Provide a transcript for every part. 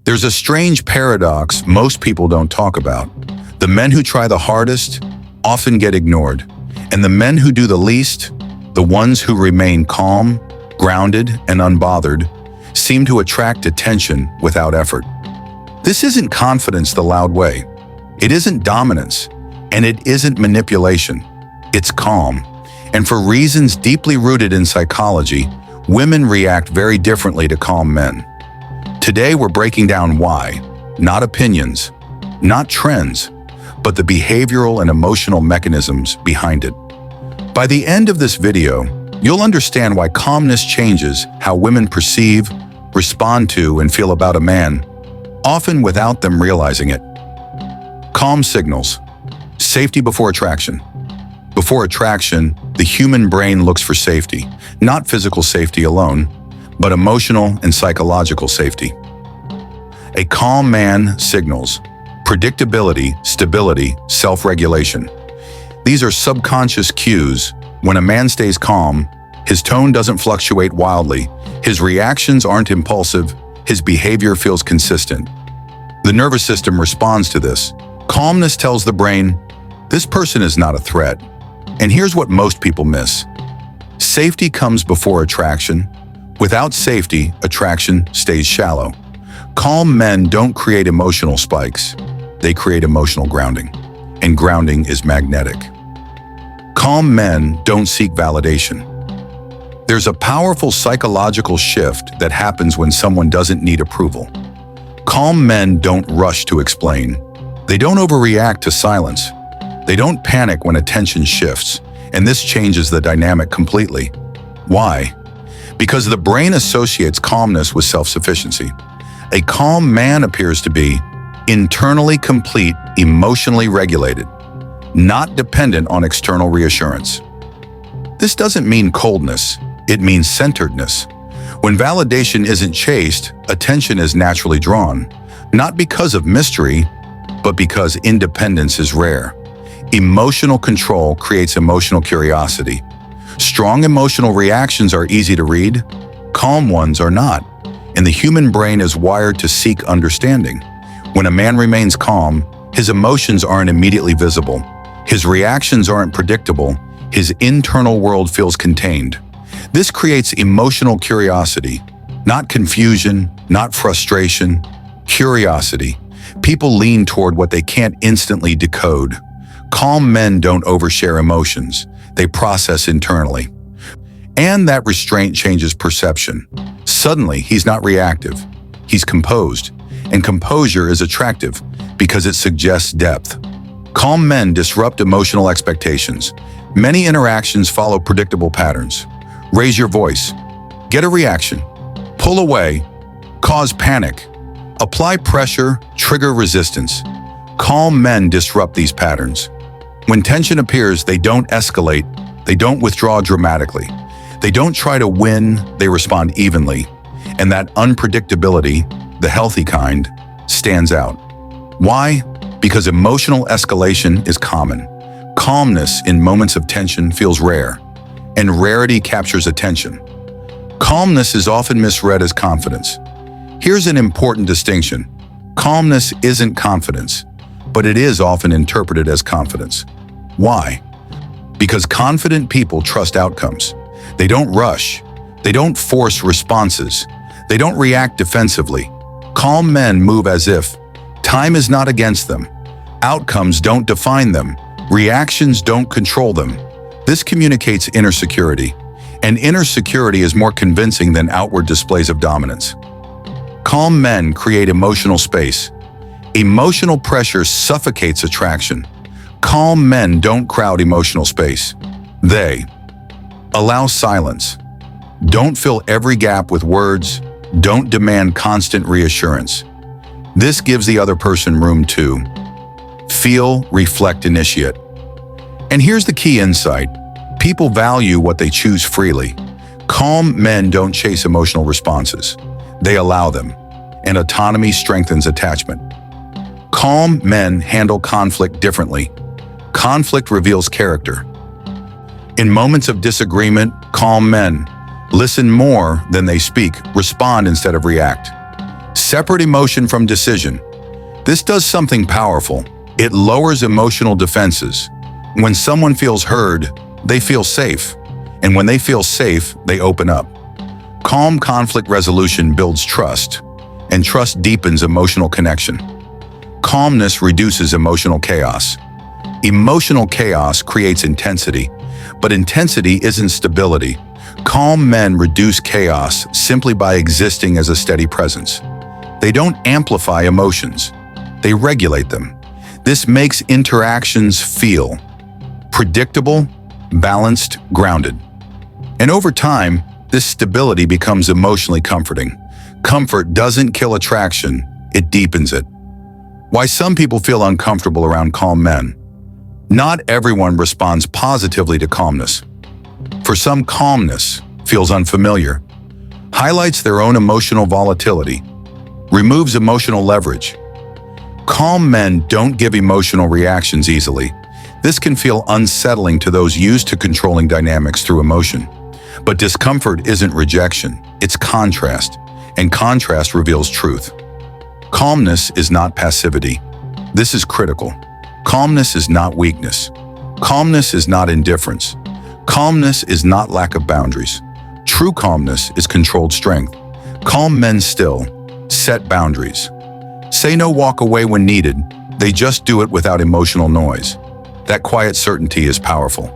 There's a strange paradox most people don't talk about. The men who try the hardest often get ignored, and the men who do the least, the ones who remain calm, grounded, and unbothered, seem to attract attention without effort. This isn't confidence the loud way. It isn't dominance, and it isn't manipulation. It's calm. And for reasons deeply rooted in psychology, women react very differently to calm men. Today we're breaking down why, not opinions, not trends, but the behavioral and emotional mechanisms behind it. By the end of this video, you'll understand why calmness changes how women perceive, respond to, and feel about a man, often without them realizing it. Calm signals. Safety before attraction. Before attraction, the human brain looks for safety, not physical safety alone, but emotional and psychological safety. A calm man signals predictability, stability, self-regulation. These are subconscious cues. When a man stays calm, his tone doesn't fluctuate wildly, his reactions aren't impulsive, his behavior feels consistent. The nervous system responds to this. Calmness tells the brain, this person is not a threat. And here's what most people miss. Safety comes before attraction. Without safety, attraction stays shallow. Calm men don't create emotional spikes. They create emotional grounding. And grounding is magnetic. Calm men don't seek validation. There's a powerful psychological shift that happens when someone doesn't need approval. Calm men don't rush to explain. They don't overreact to silence. They don't panic when attention shifts. And this changes the dynamic completely. Why? Because the brain associates calmness with self-sufficiency. A calm man appears to be internally complete, emotionally regulated, not dependent on external reassurance. This doesn't mean coldness, it means centeredness. When validation isn't chased, attention is naturally drawn, not because of mystery, but because independence is rare. Emotional control creates emotional curiosity. Strong emotional reactions are easy to read, calm ones are not, and the human brain is wired to seek understanding. When a man remains calm, his emotions aren't immediately visible, his reactions aren't predictable, his internal world feels contained. This creates emotional curiosity, not confusion, not frustration, curiosity. People lean toward what they can't instantly decode. Calm men don't overshare emotions. They process internally. And that restraint changes perception. Suddenly, he's not reactive. He's composed. And composure is attractive because it suggests depth. Calm men disrupt emotional expectations. Many interactions follow predictable patterns. Raise your voice. Get a reaction. Pull away. Cause panic. Apply pressure. Trigger resistance. Calm men disrupt these patterns. When tension appears, they don't escalate, they don't withdraw dramatically. They don't try to win, they respond evenly. And that unpredictability, the healthy kind, stands out. Why? Because emotional escalation is common. Calmness in moments of tension feels rare, and rarity captures attention. Calmness is often misread as confidence. Here's an important distinction. Calmness isn't confidence, but it is often interpreted as confidence. Why? Because confident people trust outcomes. They don't rush. They don't force responses. They don't react defensively. Calm men move as if time is not against them. Outcomes don't define them. Reactions don't control them. This communicates inner security, and inner security is more convincing than outward displays of dominance. Calm men create emotional space. Emotional pressure suffocates attraction. Calm men don't crowd emotional space. They allow silence. Don't fill every gap with words. Don't demand constant reassurance. This gives the other person room to feel, reflect, initiate. And here's the key insight. People value what they choose freely. Calm men don't chase emotional responses. They allow them, and autonomy strengthens attachment. Calm men handle conflict differently. Conflict reveals character. In moments of disagreement, calm men listen more than they speak, respond instead of react. Separate emotion from decision. This does something powerful. It lowers emotional defenses. When someone feels heard, they feel safe. And when they feel safe, they open up. Calm conflict resolution builds trust, and trust deepens emotional connection. Calmness reduces emotional chaos. Emotional chaos creates intensity, but intensity isn't stability. Calm men reduce chaos simply by existing as a steady presence. They don't amplify emotions. They regulate them. This makes interactions feel predictable, balanced, grounded. And over time, this stability becomes emotionally comforting. Comfort doesn't kill attraction, it deepens it. Why some people feel uncomfortable around calm men. Not everyone responds positively to calmness. For some, calmness feels unfamiliar, highlights their own emotional volatility, removes emotional leverage. Calm men don't give emotional reactions easily. This can feel unsettling to those used to controlling dynamics through emotion. But discomfort isn't rejection, it's contrast, and contrast reveals truth. Calmness is not passivity. This is critical. Calmness is not weakness. Calmness is not indifference. Calmness is not lack of boundaries. True calmness is controlled strength. Calm men still set boundaries. Say no, walk away when needed. They just do it without emotional noise. That quiet certainty is powerful.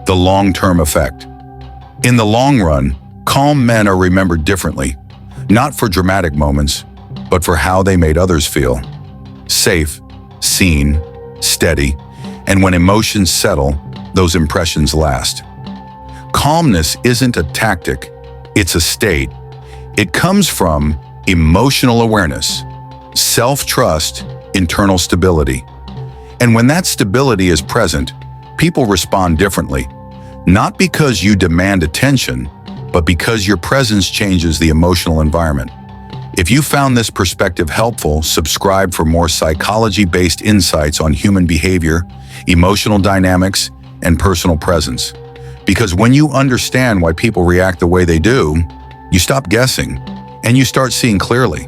The long-term effect. In the long run, calm men are remembered differently, not for dramatic moments, but for how they made others feel. Safe, seen, steady, and when emotions settle, those impressions last. Calmness isn't a tactic, it's a state. It comes from emotional awareness, self-trust, internal stability. And when that stability is present, people respond differently, not because you demand attention, but because your presence changes the emotional environment. If you found this perspective helpful, subscribe for more psychology-based insights on human behavior, emotional dynamics, and personal presence. Because when you understand why people react the way they do, you stop guessing and you start seeing clearly.